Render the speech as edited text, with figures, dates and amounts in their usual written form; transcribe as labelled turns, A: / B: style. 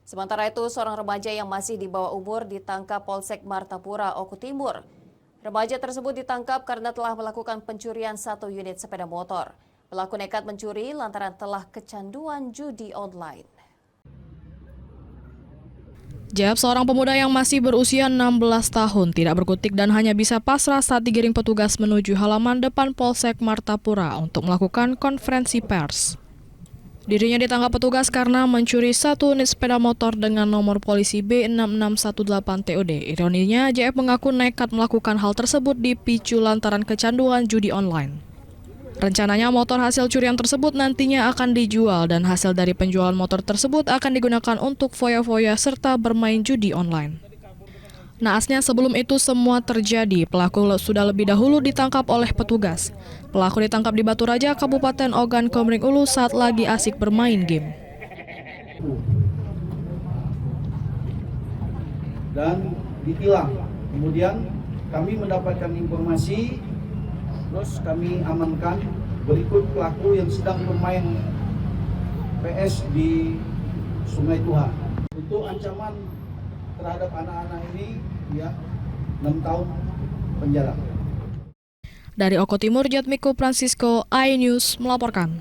A: Sementara itu, seorang remaja yang masih di bawah umur ditangkap Polsek Martapura, Oku Timur. Remaja tersebut ditangkap karena telah melakukan pencurian 1 unit sepeda motor. Pelaku nekat mencuri lantaran telah kecanduan judi online.
B: Jeb, seorang pemuda yang masih berusia 16 tahun, tidak berkutik dan hanya bisa pasrah saat digiring petugas menuju halaman depan Polsek Martapura untuk melakukan konferensi pers. Dirinya ditangkap petugas karena mencuri 1 unit sepeda motor dengan nomor polisi B6618TOD. Ironinya, JF mengaku nekat melakukan hal tersebut dipicu lantaran kecanduan judi online. Rencananya motor hasil curian tersebut nantinya akan dijual dan hasil dari penjualan motor tersebut akan digunakan untuk foya-foya serta bermain judi online. Naasnya sebelum itu semua terjadi, pelaku sudah lebih dahulu ditangkap oleh petugas. Pelaku ditangkap di Batu Raja, Kabupaten Ogan Komering Ulu saat lagi asik bermain game.
C: Dan ditilang. Kemudian kami mendapatkan informasi, terus kami amankan berikut pelaku yang sedang bermain PS di Sungai Tuha. Untuk ancaman terhadap anak-anak ini, ya 6 tahun penjara.
B: Dari Oku Timur, Jatmiko Francisco, iNews melaporkan.